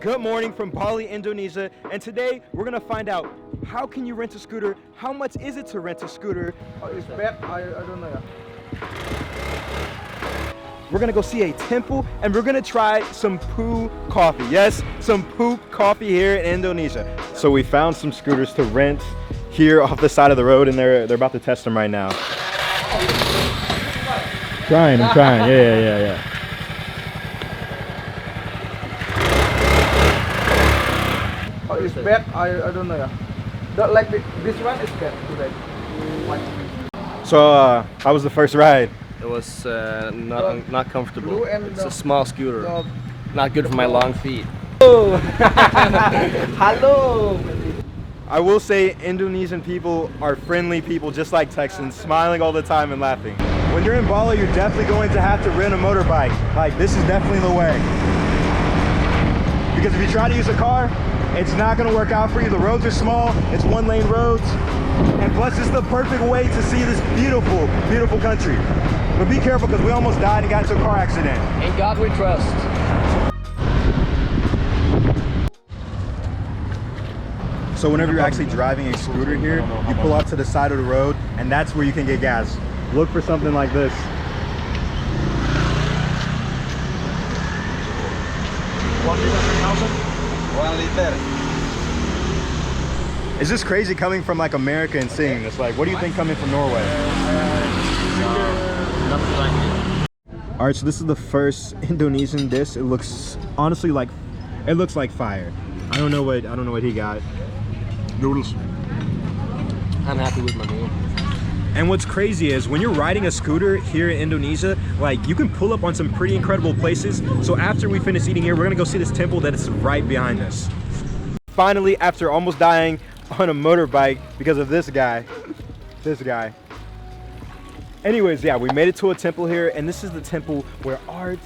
Good morning from Bali, Indonesia, and today we're gonna find out how can you rent a scooter, how much is it to rent a scooter. It's bad, I don't know. We're gonna go see a temple and we're gonna try some poo coffee. Yes, some poop coffee here in Indonesia. So we found some scooters to rent here off the side of the road and they're about to test them right now. I'm trying, yeah. Oh, it's bad, I don't know. Not like this one is bad today. So how was the first ride? It was not comfortable. Blue and It's a small scooter. Not good for my long feet. Hello. I will say Indonesian people are friendly people just like Texans, smiling all the time and laughing. When you're in Bali, you're definitely going to have to rent a motorbike. Like, this is definitely the way. Because if you try to use a car, it's not going to work out for you. The roads are small, it's one-lane roads. And plus, it's the perfect way to see this beautiful, beautiful country. But be careful because we almost died and got into a car accident. In God we trust. So whenever you're actually driving a scooter here, you pull off to the side of the road and that's where you can get gas. Look for something like this. 1 liter. Is this crazy coming from like America and seeing this? Like, what do you think coming from Norway? Nothing like it. All right, so this is the first Indonesian dish. It looks honestly like, it looks like fire. I don't know what he got. Noodles. I'm happy with my meal. And what's crazy is when you're riding a scooter here in Indonesia, like you can pull up on some pretty incredible places. So after we finish eating here, we're gonna go see this temple that is right behind us. Finally, after almost dying on a motorbike because of this guy. Anyways, yeah, we made it to a temple here, and this is the temple where art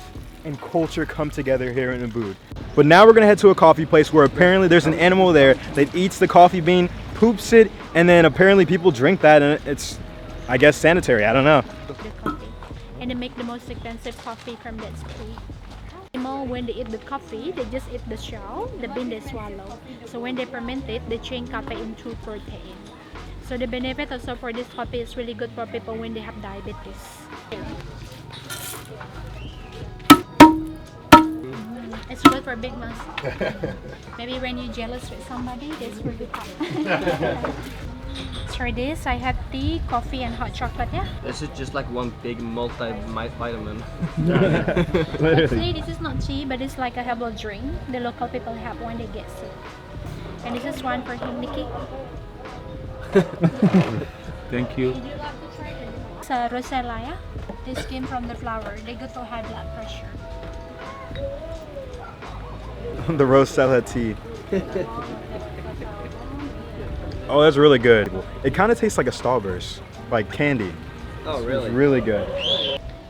and culture come together here in Ubud. But now we're gonna head to a coffee place where apparently there's an animal there that eats the coffee bean, poops it, and then apparently people drink that, and it's, I guess, sanitary. I don't know. The coffee, and they make the most expensive coffee from that street. Animal, when they eat the coffee, they just eat the shell, the bean they swallow. So when they ferment it, they change coffee into protein. So the benefit also for this coffee is really good for people when they have diabetes. It's good for big muscle. Maybe when you're jealous with somebody, this will be hot. For this, I have tea, coffee, and hot chocolate. Yeah. This is just like one big multi-vitamin. Actually, this is not tea, but it's like a herbal drink the local people have when they get sick. And this is one for him, Nikki. Thank you. Would you like to try it? It's a rosella, yeah? This came from the flower. They good for high blood pressure. The Rosella tea. Oh, that's really good. It kind of tastes like a Starburst, like candy. Oh, really? It's really good.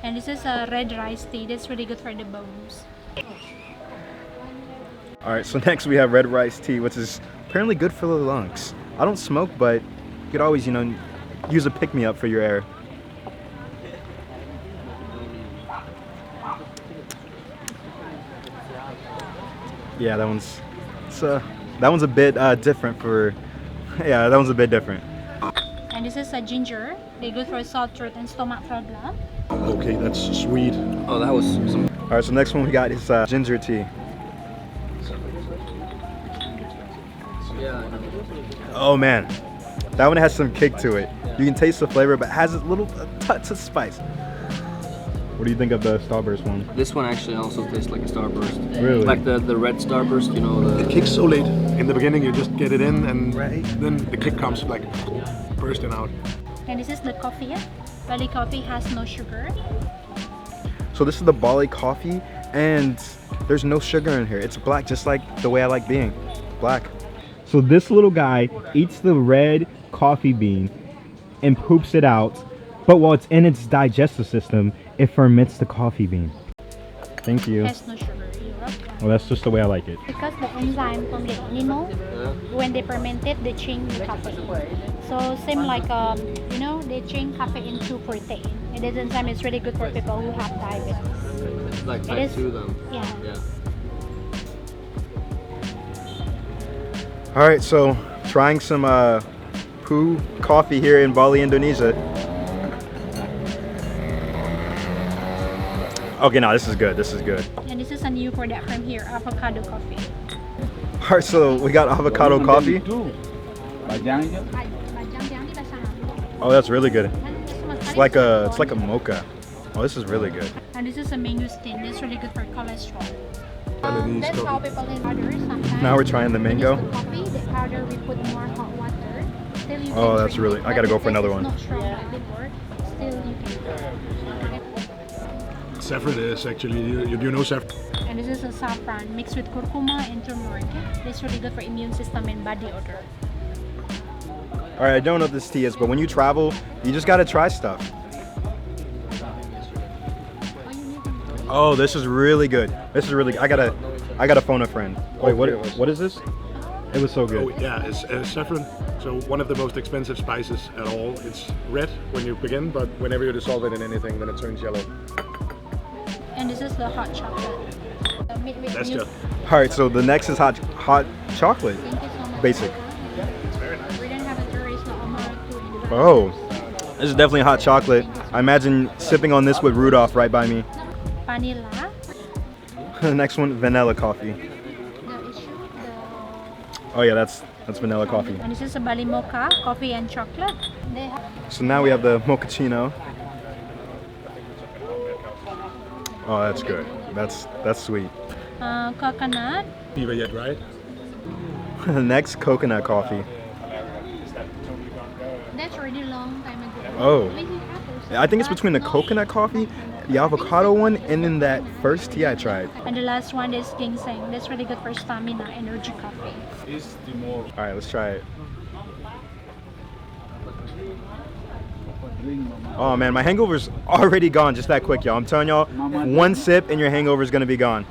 And this is a red rice tea. That's really good for the bones. All right, so next we have red rice tea, which is apparently good for the lungs. I don't smoke, but you could always, you know, use a pick-me-up for your air. Yeah, that one's a bit different for. Yeah, that one's a bit different. And this is a ginger. They're good for sore throat and stomach problem. Okay, that's sweet. Oh, that was some. All right, so next one we got is ginger tea. Yeah. Oh man, that one has some kick to it. You can taste the flavor, but it has a touch of spice. What do you think of the Starburst one? This one actually also tastes like a Starburst. Really? Like the red Starburst, you know. It kicks so late. In the beginning, you just get it in, and then the kick comes like bursting out. And this is the coffee. Yeah? Bali coffee has no sugar. So this is the Bali coffee, and there's no sugar in here. It's black, just like the way I like being black. So this little guy eats the red coffee bean and poops it out, but while it's in its digestive system, it ferments the coffee bean. Thank you. It has no sugar. You're welcome. Well, that's just the way I like it. Because the enzyme from the animal, when they ferment it, they change the coffee. So same like you know, they change coffee into protein. And this enzyme is really good for people who have diabetes. It's like It type is- 2 then. Yeah. Yeah. All right, so trying some poo coffee here in Bali, Indonesia. Okay, no, this is good. This is good. And this is a new product from here, avocado coffee. All right, so we got avocado coffee. Oh, that's really good. It's like a mocha. Oh, this is really good. And this is a mango stain. It's really good for cholesterol. Balinese That's how coffee. people in powder sometimes. Now we're trying the mango. Use the coffee, the powder we put more hot water. Still you Oh, can that's drink really- it, I gotta but go for another because one. it's not strong like before. Still you can. Saffron is actually, you know saffron. And this is a saffron mixed with curcuma and turmeric. It's really good for immune system and body odor. All right, I don't know what this tea is, but when you travel, you just gotta try stuff. Oh, this is really good. This is really. I gotta phone a friend. Wait, what is this? It was so Oh good. yeah, it's saffron. So one of the most expensive spices at all. It's red when you begin, but whenever you dissolve it in anything, then it turns yellow. And this is the hot chocolate. Made with That's milk. good. All right, so the next is hot chocolate. Thank you so much. Basic. We don't have a tourist no Omar to Oh, this is definitely hot chocolate. I imagine sipping on this with Rudolph right by me. vanilla. The next one, vanilla coffee. The issue, Oh yeah, that's vanilla coffee. and this is a Bali mocha, coffee and chocolate. They have So now we have the mochaccino. Oh, that's good. That's sweet. coconut. Fever yet, right? Next, coconut coffee. That's already long time ago. Oh. We do have those. I think it's between the coconut coffee, the avocado one, and then that first tea I tried. And the last one is ginseng. That's really good for stamina, energy coffee. All right, let's try it. Oh man, my hangover's already gone just that quick, y'all. I'm telling y'all, one sip and your hangover's gonna be gone.